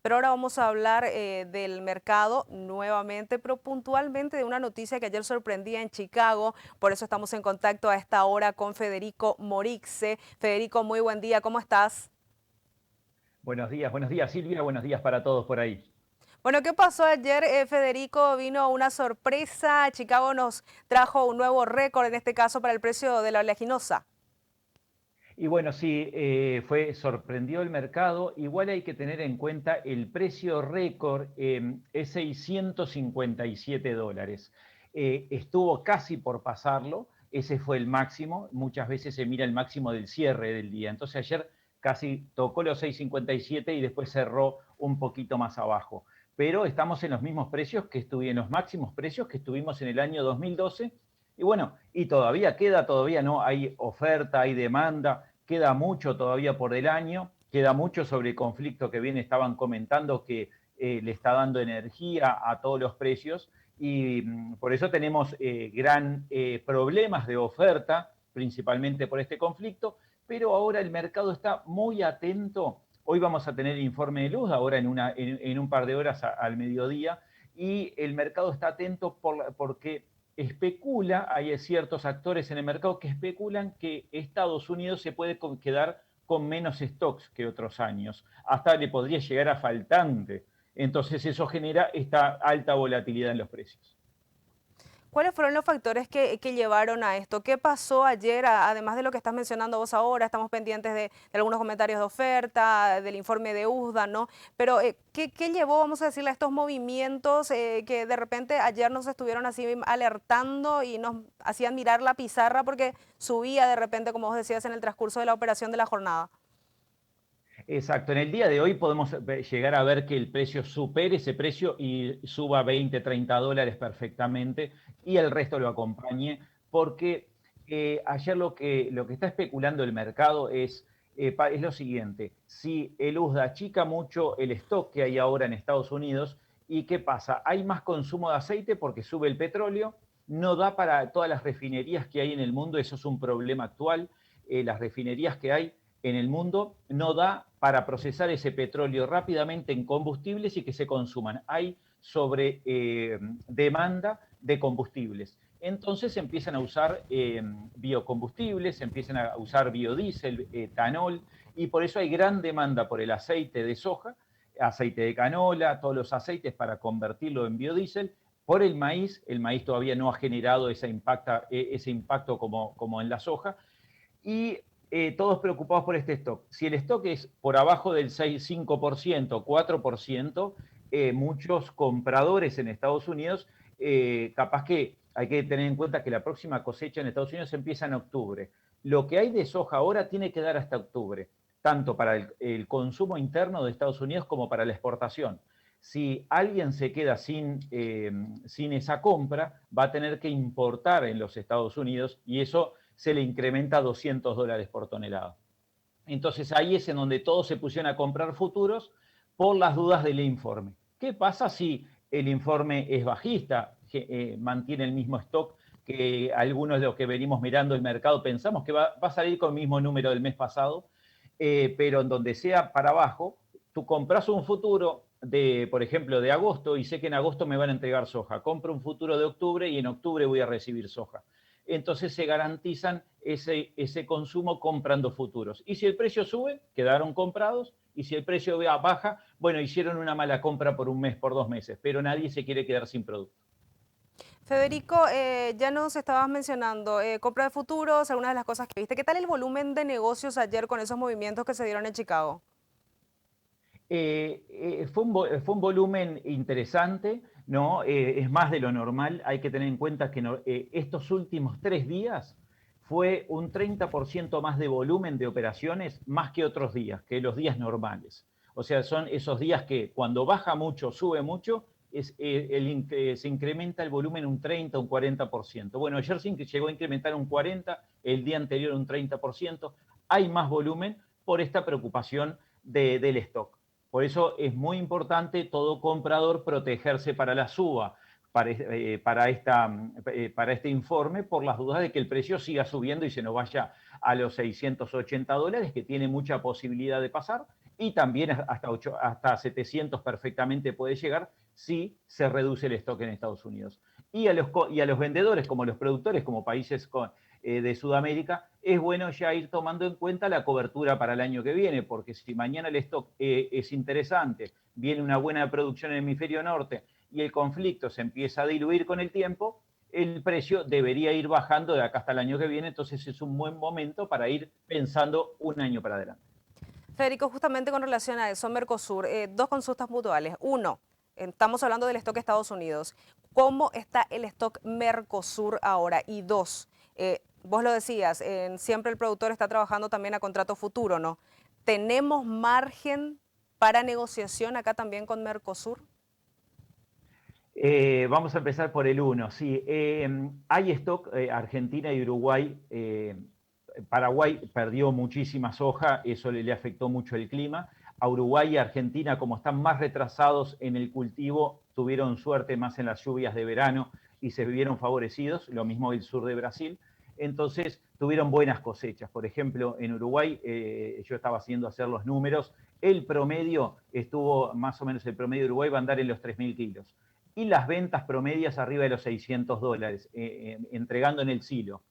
Pero ahora vamos a hablar del mercado nuevamente, pero puntualmente de una noticia que ayer sorprendía en Chicago. Por eso estamos en contacto a esta hora con Federico Morixe. Federico, muy buen día, ¿cómo estás? Buenos días Silvia, buenos días para todos por ahí. Bueno, ¿qué pasó ayer, Federico? Vino una sorpresa. Chicago nos trajo un nuevo récord, en este caso para el precio de la oleaginosa. Y bueno, sí, sorprendió el mercado. Igual hay que tener en cuenta el precio récord, es $657. Estuvo casi por pasarlo, ese fue el máximo. Muchas veces se mira el máximo del cierre del día. Entonces ayer casi tocó los 657 y después cerró un poquito más abajo. Pero estamos en los mismos precios que en los máximos precios que estuvimos en el año 2012. Y bueno, y todavía no, hay oferta, hay demanda, queda mucho todavía por el año, queda mucho sobre el conflicto que bien estaban comentando que le está dando energía a todos los precios y por eso tenemos gran problemas de oferta, principalmente por este conflicto, pero ahora el mercado está muy atento. Hoy vamos a tener el informe de luz, ahora en un par de horas al mediodía, y el mercado está atento porque hay ciertos actores en el mercado que especulan que Estados Unidos se puede quedar con menos stocks que otros años. Hasta le podría llegar a faltante. Entonces eso genera esta alta volatilidad en los precios. ¿Cuáles fueron los factores que llevaron a esto? ¿Qué pasó ayer? Además de lo que estás mencionando vos ahora, estamos pendientes de algunos comentarios de oferta, del informe de USDA, ¿no? Pero ¿qué llevó, vamos a decirle, a estos movimientos que de repente ayer nos estuvieron así alertando y nos hacían mirar la pizarra porque subía de repente, como vos decías, en el transcurso de la operación de la jornada? Exacto, en el día de hoy podemos llegar a ver que el precio supere ese precio y suba 20, $30 perfectamente y el resto lo acompañe, porque ayer lo que está especulando el mercado es lo siguiente: si el USDA achica mucho el stock que hay ahora en Estados Unidos, ¿y qué pasa? Hay más consumo de aceite porque sube el petróleo, no da para todas las refinerías que hay en el mundo, eso es un problema actual. Las refinerías que hay en el mundo no da para procesar ese petróleo rápidamente en combustibles y que se consuman. Hay sobre demanda de combustibles. Entonces se empiezan a usar biocombustibles, se empiezan a usar biodiesel, etanol, y por eso hay gran demanda por el aceite de soja, aceite de canola, todos los aceites para convertirlo en biodiesel. Por el maíz todavía no ha generado ese impacto como en la soja, y todos preocupados por este stock. Si el stock es por abajo del 6, 5%, 4%, muchos compradores en Estados Unidos, capaz que hay que tener en cuenta que la próxima cosecha en Estados Unidos empieza en octubre. Lo que hay de soja ahora tiene que dar hasta octubre, tanto para el consumo interno de Estados Unidos como para la exportación. Si alguien se queda sin esa compra, va a tener que importar en los Estados Unidos y eso se le incrementa a $200 por tonelada. Entonces ahí es en donde todos se pusieron a comprar futuros por las dudas del informe. ¿Qué pasa si el informe es bajista, que mantiene el mismo stock que algunos de los que venimos mirando el mercado pensamos que va a salir con el mismo número del mes pasado, pero en donde sea para abajo, tú compras un futuro por ejemplo, de agosto y sé que en agosto me van a entregar soja. Compro un futuro de octubre y en octubre voy a recibir soja. Entonces se garantizan ese consumo comprando futuros. Y si el precio sube, quedaron comprados. Y si el precio baja, bueno, hicieron una mala compra por un mes, por 2 meses, pero nadie se quiere quedar sin producto. Federico, ya nos estabas mencionando compra de futuros, algunas de las cosas que viste. ¿Qué tal el volumen de negocios ayer con esos movimientos que se dieron en Chicago? Fue un volumen interesante, ¿no? Es más de lo normal. Hay que tener en cuenta que estos últimos 3 días fue un 30% más de volumen de operaciones, más que otros días, que los días normales. O sea, son esos días que cuando baja mucho, sube mucho, se incrementa el volumen un 30, un 40%. Bueno, ayer sí llegó a incrementar un 40%, el día anterior un 30%. Hay más volumen por esta preocupación del stock. Por eso es muy importante todo comprador protegerse para la suba, para este informe, por las dudas de que el precio siga subiendo y se nos vaya a los $680, que tiene mucha posibilidad de pasar, y también hasta 700 perfectamente puede llegar si se reduce el stock en Estados Unidos. Y a los vendedores, como los productores, como países de Sudamérica, es bueno ya ir tomando en cuenta la cobertura para el año que viene, porque si mañana el stock es interesante, viene una buena producción en el hemisferio norte y el conflicto se empieza a diluir con el tiempo, el precio debería ir bajando de acá hasta el año que viene, entonces es un buen momento para ir pensando un año para adelante. Federico, justamente con relación a eso, Mercosur, dos consultas puntuales. Uno, estamos hablando del stock de Estados Unidos. ¿Cómo está el stock Mercosur ahora? Y dos, vos lo decías, siempre el productor está trabajando también a contrato futuro, ¿no? ¿Tenemos margen para negociación acá también con Mercosur? Vamos a empezar por el uno. Sí, hay stock, Argentina y Uruguay. Paraguay perdió muchísima soja, eso le afectó mucho el clima. A Uruguay y Argentina, como están más retrasados en el cultivo, tuvieron suerte más en las lluvias de verano y se vieron favorecidos, lo mismo el sur de Brasil. Entonces tuvieron buenas cosechas. Por ejemplo, en Uruguay, yo estaba haciendo hacer los números, el promedio estuvo, más o menos el promedio de Uruguay va a andar en los 3.000 kilos. Y las ventas promedias arriba de los $600, entregando en el silo.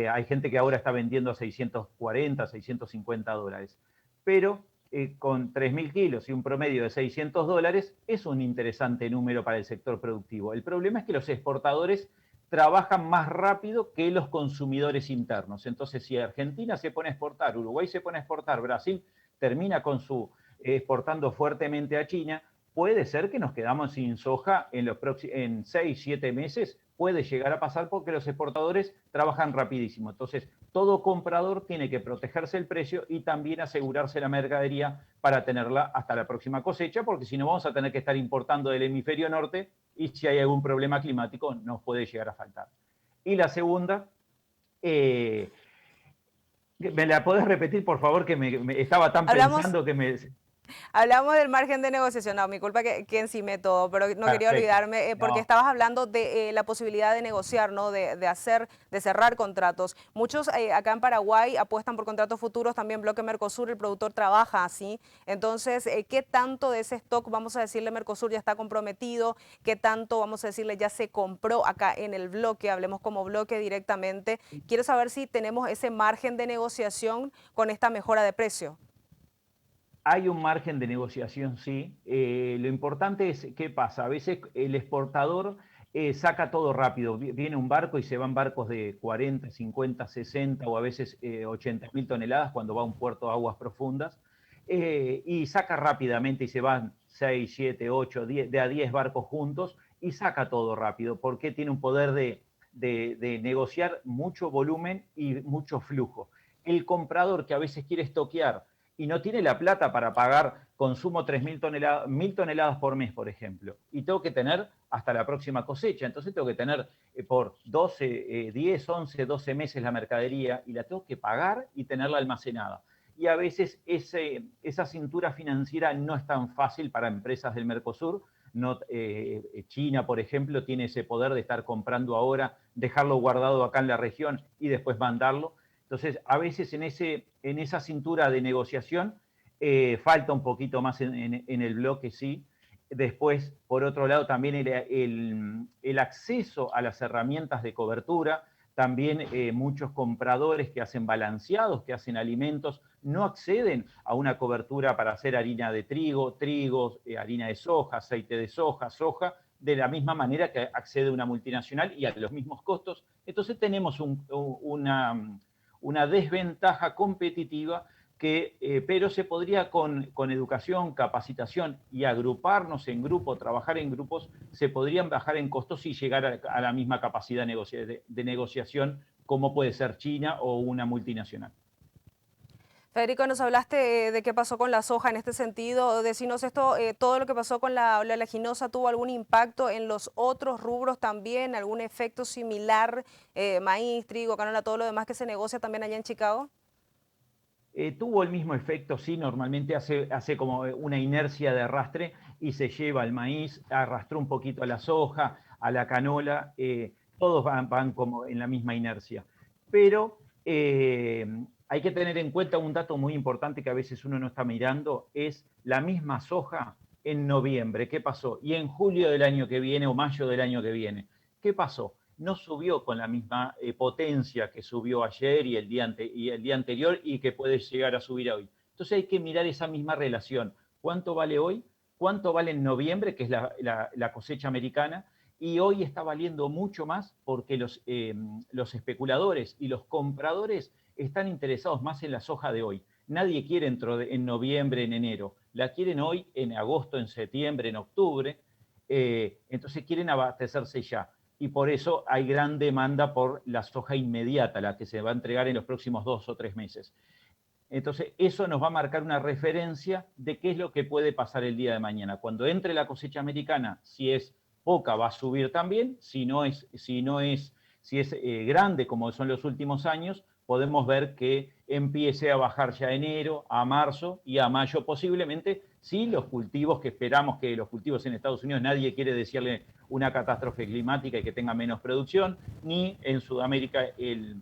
Hay gente que ahora está vendiendo a 640, $650. Pero con 3.000 kilos y un promedio de $600 es un interesante número para el sector productivo. El problema es que los exportadores trabajan más rápido que los consumidores internos. Entonces, si Argentina se pone a exportar, Uruguay se pone a exportar, Brasil termina con exportando fuertemente a China, puede ser que nos quedamos sin soja en 6, 7 meses, puede llegar a pasar porque los exportadores trabajan rapidísimo. Entonces, todo comprador tiene que protegerse el precio y también asegurarse la mercadería para tenerla hasta la próxima cosecha, porque si no vamos a tener que estar importando del hemisferio norte y si hay algún problema climático nos puede llegar a faltar. Y la segunda, ¿me la podés repetir, por favor? Que estaba tan Hablamos, pensando que me... Hablamos del margen de negociación, no, mi culpa que encimé todo, pero no quería Perfecto. olvidarme porque No, estabas hablando de la posibilidad de negociar, ¿no? De cerrar contratos. Muchos acá en Paraguay apuestan por contratos futuros, también Bloque Mercosur, el productor trabaja así. Entonces, ¿qué tanto de ese stock, vamos a decirle, Mercosur ya está comprometido? ¿Qué tanto, vamos a decirle, ya se compró acá en el bloque? Hablemos como bloque directamente. Quiero saber si tenemos ese margen de negociación con esta mejora de precio. hay un margen de negociación, sí. Lo importante es qué pasa. A veces el exportador saca todo rápido. Viene un barco y se van barcos de 40, 50, 60 o a veces 80.000 toneladas cuando va a un puerto de aguas profundas. Y saca rápidamente y se van 6, 7, 8, 10, de a 10 barcos juntos y saca todo rápido porque tiene un poder de negociar mucho volumen y mucho flujo. El comprador que a veces quiere estoquear y no tiene la plata para pagar consumo 3.000 toneladas, 1.000 toneladas por mes, por ejemplo, y tengo que tener hasta la próxima cosecha, entonces tengo que tener por 12, 10, 11, 12 meses la mercadería y la tengo que pagar y tenerla almacenada. Y a veces esa cintura financiera no es tan fácil para empresas del Mercosur. No, China, por ejemplo, tiene ese poder de estar comprando ahora, dejarlo guardado acá en la región y después mandarlo. Entonces, a veces en esa cintura de negociación falta un poquito más en el bloque, sí. Después, por otro lado, también el acceso a las herramientas de cobertura, también muchos compradores que hacen balanceados, que hacen alimentos, no acceden a una cobertura para hacer harina de trigo, harina de soja, aceite de soja, soja, de la misma manera que accede una multinacional y a los mismos costos. Entonces tenemos una desventaja competitiva pero se podría con educación, capacitación y agruparnos en grupo, trabajar en grupos, se podrían bajar en costos y llegar a la misma capacidad de negociación como puede ser China o una multinacional. Federico, nos hablaste de qué pasó con la soja en este sentido. Decinos esto, todo lo que pasó con la oleaginosa, ¿tuvo algún impacto en los otros rubros también? ¿Algún efecto similar? Maíz, trigo, canola, todo lo demás que se negocia también allá en Chicago. Tuvo el mismo efecto, sí, normalmente hace como una inercia de arrastre y se lleva el maíz, arrastró un poquito a la soja, a la canola, todos van como en la misma inercia. Pero hay que tener en cuenta un dato muy importante que a veces uno no está mirando, es la misma soja en noviembre. ¿Qué pasó? Y en julio del año que viene o mayo del año que viene. ¿Qué pasó? No subió con la misma potencia que subió ayer y el día anterior y que puede llegar a subir hoy. Entonces hay que mirar esa misma relación. ¿Cuánto vale hoy? ¿Cuánto vale en noviembre, que es la cosecha americana? Y hoy está valiendo mucho más porque los especuladores y los compradores están interesados más en la soja de hoy. Nadie quiere en noviembre, en enero. La quieren hoy, en agosto, en septiembre, en octubre. Entonces quieren abastecerse ya. Y por eso hay gran demanda por la soja inmediata, la que se va a entregar en los próximos 2 o 3 meses. Entonces, eso nos va a marcar una referencia de qué es lo que puede pasar el día de mañana. Cuando entre la cosecha americana, si es poca, va a subir también. Si es grande, como son los últimos años, podemos ver que empiece a bajar ya a enero, a marzo y a mayo posiblemente, si los cultivos que esperamos que los cultivos en Estados Unidos, nadie quiere decirle una catástrofe climática y que tenga menos producción, ni en Sudamérica el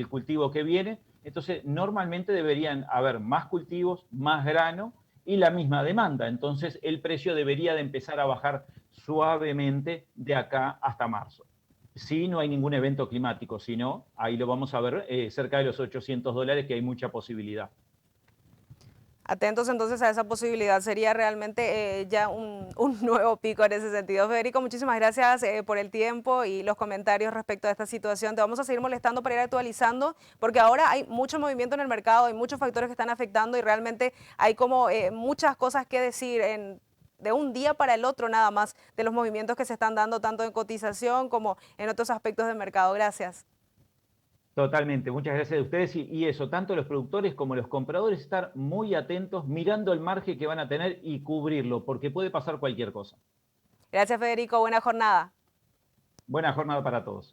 cultivo que viene. Entonces, normalmente deberían haber más cultivos, más grano y la misma demanda. Entonces, el precio debería de empezar a bajar suavemente de acá hasta marzo. Si no hay ningún evento climático, si no, ahí lo vamos a ver cerca de los $800, que hay mucha posibilidad. Atentos entonces a esa posibilidad, sería realmente ya un nuevo pico en ese sentido. Federico, muchísimas gracias por el tiempo y los comentarios respecto a esta situación. Te vamos a seguir molestando para ir actualizando, porque ahora hay mucho movimiento en el mercado, hay muchos factores que están afectando y realmente hay como muchas cosas que decir de un día para el otro nada más de los movimientos que se están dando tanto en cotización como en otros aspectos del mercado. Gracias. Totalmente, muchas gracias a ustedes y eso, tanto los productores como los compradores, estar muy atentos, mirando el margen que van a tener y cubrirlo, porque puede pasar cualquier cosa. Gracias, Federico. Buena jornada. Buena jornada para todos.